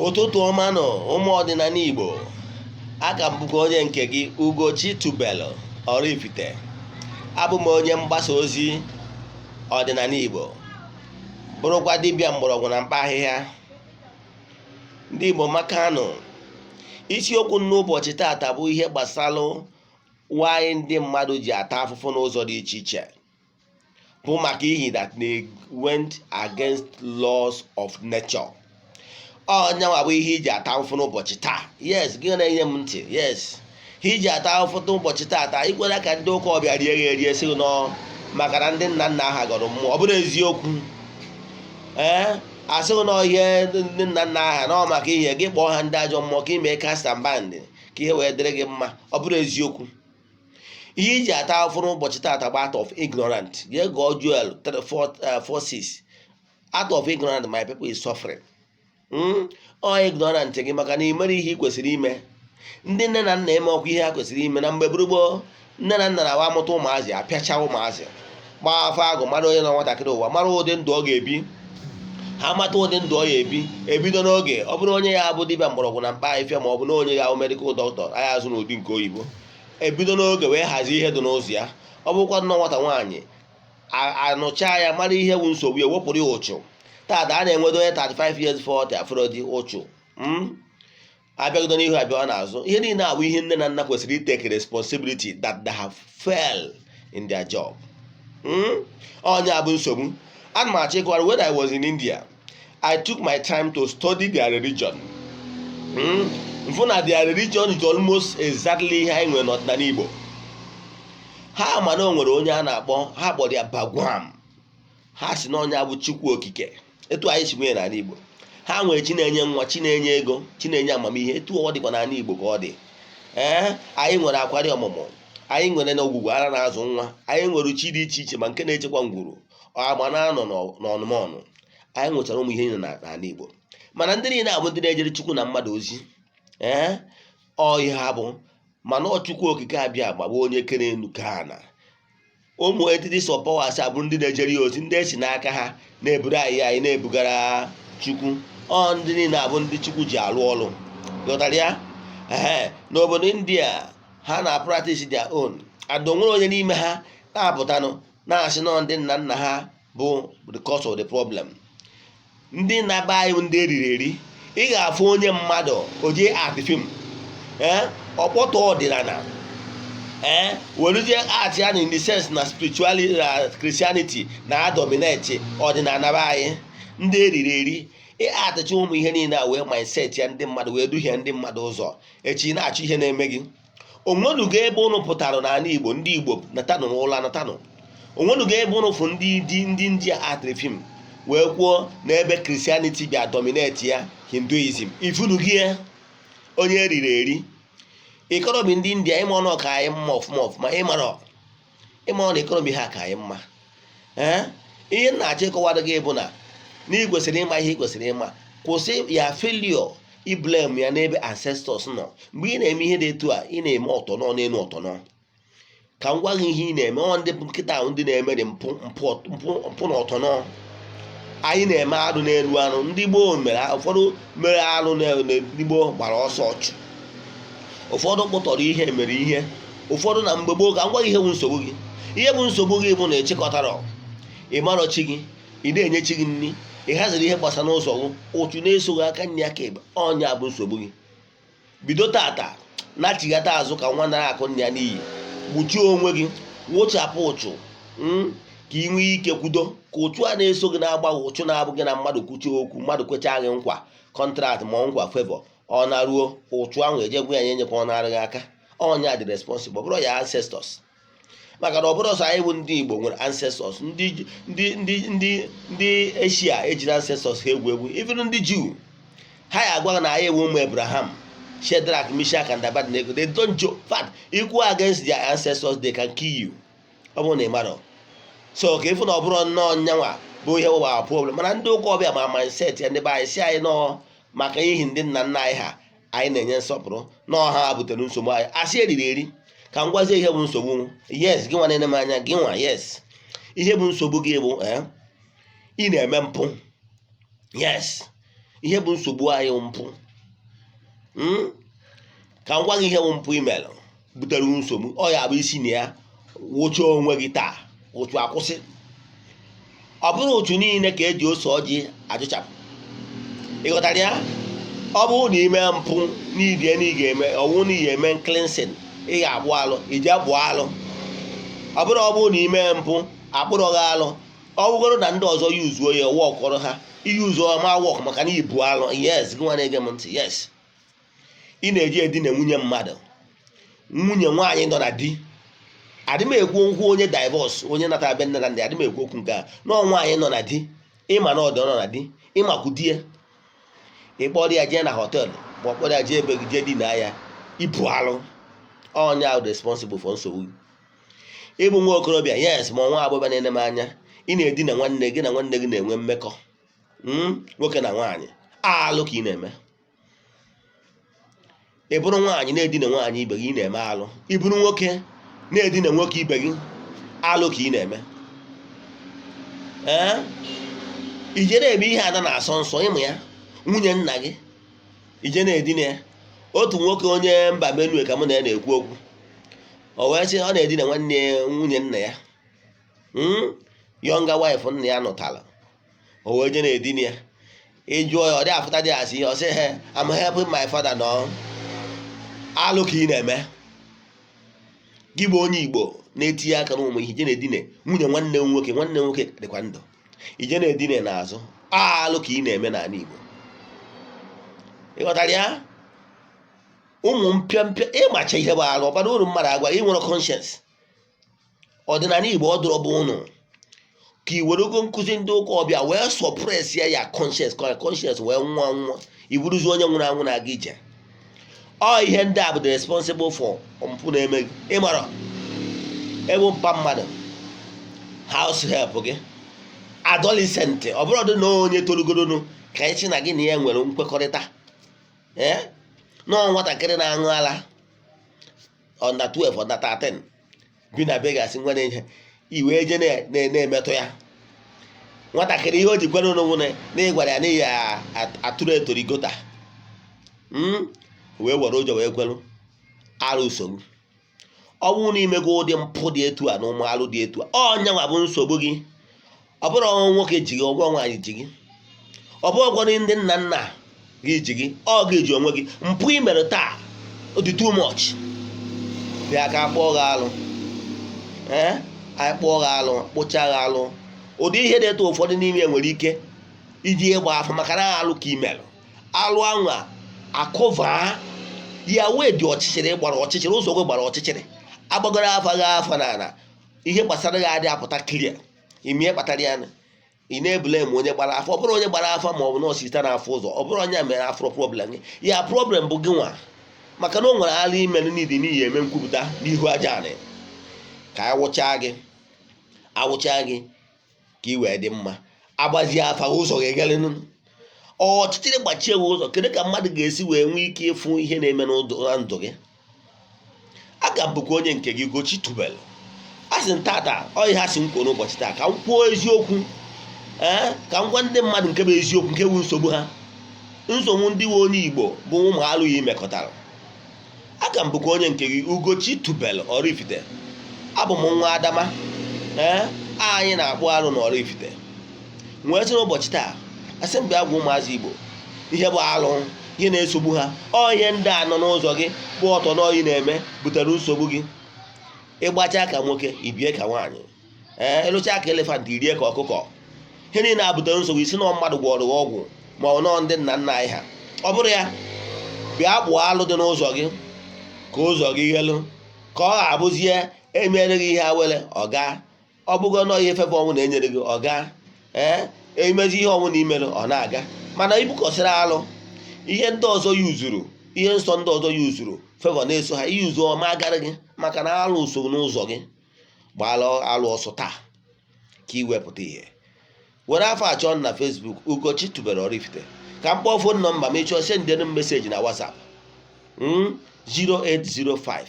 Ụtụtụ ọma nọ ụmụ ọdịnala Igbo, aka m bụkwa onye nke gị Ugochi tubelu Oraifite. Abụ m onye mgbasa ozi ọdịnala Igbo, bụrụkwa dibịa mgbọrọgwụ na mkpa ahịhịa. Ndị Igbo makanụ, isiokwu n'ụbọchị taata bụ ihe gbasara why ndị mmadụ ji ata afụfụ n'ụzọ dị iche iche, bụ maka ihi that they went against laws of nature. Ọnyanwa bụ ihe iji ata afụfụ n'ụbọchị taa. Yes, gị na-enye m ntị. Yes, iji ata afụfụ n'ụbọchị taata, ikwela ka ndị ụka ọbịa rie ya erie sị nọ maka na ndị nna nna ha gọrọ mmụọ. Ọ bụrụ eziokwu, asịghị na ihe ndị nna nna ha nọ maka ihe gị kpọọ ha ndị ajọ mmụọ ka ime cast and band ka ihe wee dịrị gị mma. Ọ bụrụ eziokwu, ihe iji ata afụfụ n'ụbọchị taata bụ out of ignorant. Gee gụọ Joel 4:6. Out of ignorant my people is suffering. Ọ ignorant gị maka na ị mere ihe ị kwesịrị ime. Ndị nne na nna eme ọkwa ihe ha kwesịrị ime. Na mgbe gboo, nne na nna na-awa amụta ụmụazị, apịacha ụmụazị, gbaa afọ agụ, mara onye nọ nwatakịrị ụwa, mara ụdị ndụ ọ ga-ebi. Ha mata ụdị ndụ ọ ga-ebi, ebido n'oge. Ọ bụrụ onye ya bụ dibịa mgbọrọgwụ na mkpa ahịhịa, ma ọ bụ na onye ga-ahụ medikal dọkịta, anyị azụ n'ụdị nke oyibo, ebido n'oge wee hazie ihe dị n'ụzọ ya. Ọ bụrụkwa nnọọ nwata nwaanyị, anụcha ya, mara ihe bụ nsogbu ya, wepụrụ ya ụchụ. Taata a na-enwedo onye 35 years 40 afro dị ụchụ, abịagodo n'ihu abịa n'azụ. Ihe niile abụ ihe nne na nna kwesịrị iteke responsibility that they have failed in their job. Onye abụ nsogbu. Ana m achọ ịkọwara, when I was in India, I took my time to study their religion. Mfụ na their religion is almost exactly ihe anyị nwere n'ọdịnala Igbo. Ha ma na o nwere onye a na-akpọ, ha kpọrọ ya Bagwam. Ha si na onye abụ Chukwu Okike. Etu anyị si nwee n'ala Igbo. Ha nwere chi na-enye nwa, chi na-enye ego, chi na-enye amamihe. Etu ọ dịkwa n'ala Igbo ka ọ dị. Anyị nwere akwari ọmụmụ, anyị nwere na ogwugwu ara na-azụ nwa, anyị nwere chi dị iche iche, ma nke na-echekwa ngwuru, agba na-anọ n'ọnụmọnụ. Anyị nwechara ụmụ ihe niile n'ala Igbo. Mana ndị niile abụ ndị na-ejere Chukwu na mmadụ ozi. Ihe ha bụ, mana ọ Chukwu Okike abịa gbagba onye kere enu ka ana. Ụmụ etiti sọpọwasị abụrụ ndị na-ejere ya ozi, ndị esi n'aka ha na-eburu anyị na-ebugara Chukwu. Ndị niile abụ ndị Chukwu ji alụ ọrụ. Ghọtara ya? N'obodo India, ha na-practice their own. Ada onwere onye n'ime ha na-apụtanụ na-asị nọ ndị nna nna ha bụ the cause of the problem. Ndị na-aba anyị ndị eriri eri. Ị ga-afụ onye mmadụ oje art film, ọkpọtọ ọdịnala, werezie art ya in the sense na spirituality na Christianity na dominate ọdịnala be anyị. Ndị eriri eri atịcha ụmụ ihe niile a wee mindset ya ndị mmadụ wee duhie ndị mmadụ ụzọ. Echi na-achọ ihe na-eme gị. Onwenugo ebe ụnụ pụtara n'ala Igbo, ndị Igbo natanụ n'ụlọ natanụ. Onwenugo ebe ụnụ fụ ndị India art film wee kwuo na ebe Christianity bịa dominate ya Hinduism. Ifunugi ya onye eriri eri. Economy ndị India ịma ọnụ ka anyị mma ọfụma, ịma ọnụ economy ha ka anyị mma. Ihe na-achọ ịkọwara gị bụ na ị kwesịrị ịma ihe ị kwesịrị ịma. Kwụsị ya failure iblame ya n'ebe ancestors nọ. Mgbe ị na-eme ihe dị etu a, ị na-eme ọtọnọ n'elu ọtọnọ. Ka m gwa gị ihe ị na-eme. Ndị nkịta ahụ ndị na-eme dị mpụ na ọtọnọ. Anyị na-eme arụ n'elu anụ. Ndị gboo mere, ụfọdụ mere arụ ndị gboo gbara ọsọ ọchụ, ụfọdụ kpụtọrọ ihe mere ihe, ụfọdụ na mgbe gboo. Ka m gwa gị ihe bụ nsogbu gị. Ihe bụ nsogbu gị bụ na echekọtara, ị marọ chi gị, ị na-enye chi gị nri, ị haziri ihe gbasara n'ụzọ gị, ụchụ na-esoghị aka nri aka ebe. Ọnya bụ nsogbu gị. Bido tata na-achịghata azụ ka nwa nara akụ nri ya n'iyi. Gbuchie onwe gị, wochapụ ụchụ, ka ị nwee ike kwudo ka ụchụ a na-eso gị na-agba ụchụ na-abụ gị na mmadụ kwuchie okwu, mmadụ kwechaa gị nkwa kọntraktị ma nkwa favor, ọ na-ruo ụchụ ahụ ejegwu ya nyekwa ọ na-arụghị aka. Ọnya dị responsible, bụrụ ya ancestors. Maka na ọ bụrụ ọsọ anyị bụ ndị Igbo nwere ancestors. Ndị Asia ejiri ancestors ha egwu. Even ndị Jew, ha ya agwa na anyị ewu ụmụ Abraham, Shadrach, Meshach and Abednego. They don't joke. Fact, equal against their ancestors, they can kill you. Ọ bụrụ na ị mara. So ka ịfụ na ọ bụrụ nnọọ nyanwa bụ ihe ụwa problem. Mana ndị ụka ọbịa ma mindset ya ndị be anyị si anyị nọọ maka ihi ndị nna nna anyị ha anyị na-enye nsọpụrụ nọọ ha butere nsogbu anyị. Asị eriri eri. Ka m gwazie ihe bụ nsogbu. Yes, gị nwa na-ene m anya, gị nwa. Yes, ihe bụ nsogbu gị bụ ị na-eme mpụ. Yes, ihe bụ nsogbu anyị mpụ. Ka m gwa gị ihe bụ mpụ imere butere nsogbu. Ọ ya bụ isi na ya wụcha onwe gị taa otu akwụsị. Ọ bụrụ otu niile ka eji ose ọjị ajụchapụ. Ịghọtara ya? Ọ bụrụ na ime mpụ n'ibie na ị ga-eme ọwụ na ị ga-eme cleansing, ị ga-abụ alụ iji abụọ alụ. Ọ bụrụ na ime mpụ akpụrụ gị alụ, ọ bụgoro na ndị ọzọ yuzuo ya wọkọrọ ha iyuzuo ma wọk maka na ibu alụ. Yes, gị nwa na-ege m ntị. Yes, ị na-eji edina nwunye mmadụ, nwunye nwaanyị nọ na di. Adị m ekwu okwu onye divorce, onye natara be nne na ndị, adị m ekwu okwu nke a nọọ nwaanyị nọ na di. Ịma na ọdọ nọ na di, ịmakwu di ya, ịkpọrọ ya jee na họteelụ ma ọ kpọrọ ya jee ebe gị jee dina ya, ibu alụ. Onye ahụ responsible for nsogbu gị. Ịbụ nwa okorobịa, yes, ma nwa agbọghọ na-ene m anya, ị na-edina nwanne gị na nwanne gị na-enwe mmekọ, nwoke na nwaanyị, alụ ka ị na-eme. Ị bụrụ nwaanyị na-edina nwaanyị ibe gị, ị na-eme alụ. Ị bụrụ nwoke na-edina nwoke ibe gị, alụ ka ị na-eme. Ije na-eme ihe ada na-asọ nsọ ịmụ ya, nwunye nna gị ije na-edina ya. Otu nwoke onye mba Benue ka mụ na ya na-ekwu okwu, o wee sị ọ na-edina nwanne nwunye nna ya, yọnga wife nna ya nụtara, o wee je na-edina ya. Ịjụọ ya ọ dị afụta dị asị ọ sị I'm helping my father. No, alụ ka ị na-eme. Gị bụ onye Igbo na-etinye aka n'ụmụ ihe ije na-edina nwunye nwanne nwoke dịkwa ndụ, ije na-edina n'azụ, alụ ka ị na-eme n'ala Igbo. Ịghọtara ya? Ụmụ mpịampịa ịmacha ihe bụ alụ ọbara uru mmadụ agwa ị nwere conscience. Ọdịnala Igbo ọ dụrụ bụ ụnụ ka i were ogo nkụzi ndị ụka ọbịa wee suppress ya conscience ka conscience wee nwa iburuzi onye nwụrụ anwụ na-aga ije. Ọ ihe ndị a bụ the responsible for mpụ na-eme gị. Ịmara ebu mpa mmadụ, house help gị, adolescent, ọ bụrụ dị na onye tolugodonu ka anyị sị na gị na ya nwere nkwekọrịta. Nọọ nwatakịrị na-aṅụ ala under 12 under 13 bi na be gasị nwere ihe iwe je na-emetụ ya. Nwatakịrị ihe o ji kwere n'onwe na ịgwara ya n'ihi atụrụ etorigota, wee were ụjọ wee kwelu alụ nsogbu. Ọ bụrụ na imego ụdị mpụ dị etu a na ụmụ alụ dị etu a, ọnya nwa bụ nsogbu gị. Ọ bụrụ ọnwụ nwoke ji gị, ọgwọ nwaanyị ji gị, ọ bụrụ ọgwọ ndị nna nna gị ji gị, ọ ga-eji onwe gị. Mpụ i mere taa ọ dị too much. Bịa ka akpọọ gị alụ, anyị kpọọ gị alụ, kpụchaa gị alụ. Ụdị ihe dị etu ụfọdụ n'ime nwere ike iji ịgba afọ maka na alụ ka i mere. Alụ anwa akụva ya wee dị ọchịchịrị, gbara ọchịchịrị, ụzọ gị gbara ọchịchịrị, agbagoro afa gị afa n'ala, ihe gbasara gị adị apụta clear. Ime kpatara ya ị na-ebule ma onye gbara afọ. Ọ bụrụ onye gbara afọ ma ọ bụ nọọsụ site n'afọ ụzọ, ọ bụrụ onye mere afọ problem gị, ya problem bụ gị nwa, maka na o nwere alụ ime n'idi n'ihi eme nkwupụta n'ihu aja anị ka awụchaa gị ka ị wee dị mma. Agbazie afa ụzọ ga-egelenu ọchịchịrị gbachie gị ụzọ. Kedu ka mmadụ ga-esi wee nwee ike ịfụ ihe na-eme na ndụ gị? Aga m bụkwa onye nke gị Ugochi tubelu. A sị ntata ọ ihe ha si nkwo n'ụbọchị taa ka m kwuo eziokwu, ka m gwa ndị mmadụ nke bụ eziokwu, nke bụ nsogbu ha. Nsogbu ndị nwe onye Igbo bụ ụmụ alụghị imekọtara. Aga m bụkwa onye nke gị Ugochi tubelu Oraifite. Abụ m Nwa Adama, anyị na-akpụ alụ na Oraifite. Nwee sị n'ụbọchị taa asị m bịa gwa ụmụazị Igbo ihe bụ alụ, ihe na-esogbu ha. Ọ ihe ndị a nọ n'ụzọ gị bụ ọtọ n'oyi na-eme butere nsogbu gị. Ịgbacha ka nwoke ibie ka nwaanyị, ịlụcha ka elefant irie ka ọkụkọ. Ihe niile na-abutere nsogbu isi na mmadụ gwọrọ ọgwụ ma ọ nọọ ndị nna nna anyị ha. Ọ bụrụ ya, bịa kpụọ alụ dị n'ụzọ gị ka ụzọ gị ghelu, ka ọ ga-abụzie emere gị ihe awele ọga. Ọ bụgo nọọ ihe fefe ọnwụ na-enyere gị ọga, emezi ihe ọnwụ na imere ọ na-aga. Mana ibukọsịrị alụ ihe ndị ọzọ yuzuru, ihe nsọ ndị ọzọ yuzuru, fevọ na-eso ha, iyuzu ọma agara gị maka na alụ usoro n'ụzọ gị. Gbala alụ ọsọ taa ka iwepụta ihe. Were afọ achọ na Facebook Ugochi tubelu Oraifite. Ka m kpọọ fon nọmba m ịchọ sendịrị m meseji na WhatsApp 0805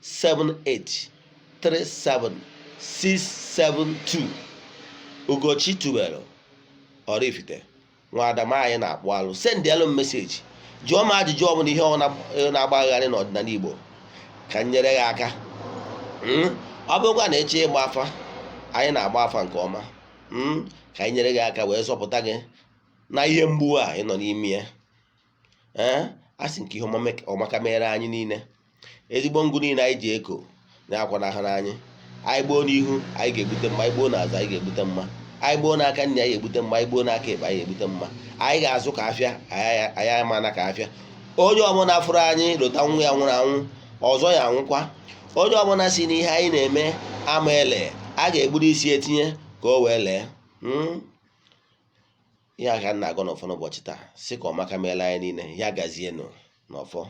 7837672. Ugochi tubelu Oraifite. Nwa Adama anyị na-akpụ alụ, sendịalụ m meseji, jụọ m ajụjụ ọbụla ihe ọ na-agbagharị n'ọdịnala Igbo ka m nyere gị aka. Ọ bụrụkwa na eche ịgba afa, anyị na-agba afa nke ọma, ka anyị nyere gị aka wee zọpụta gị na ihe mgbu a ị nọ n'ime ya. A sị nke ihe ọmaka mere anyị niile, ezigbo ngụ niile anyị ji eko na-akwa n'ahụ n'anyị. Anyị gboo n'ihu anyị ga-egbute mma, anyị gboo n'azụ anyị ga-egbute mma, anyị gboo n'aka nne anyị ga-egbute mma, anyị gboo n'aka ekpe anyị ga-egbute mma. Anyị ga-azụ ka afịa, anyị amana ka afịa. Onye ọbụla fụrụ anyị lụta nwa ya nwụrụ anwụ, ọzọ ya anwụkwa. Onye ọbụla si n'ihe anyị na-eme ama ele, a ga-egburu isi etinye ka o wee lee. Ihe a ka m na-agọ n'ọfọ n'ụbọchị taa, sị ka ọmaka meela anyị niile, ya gazienụ n'ọfọ.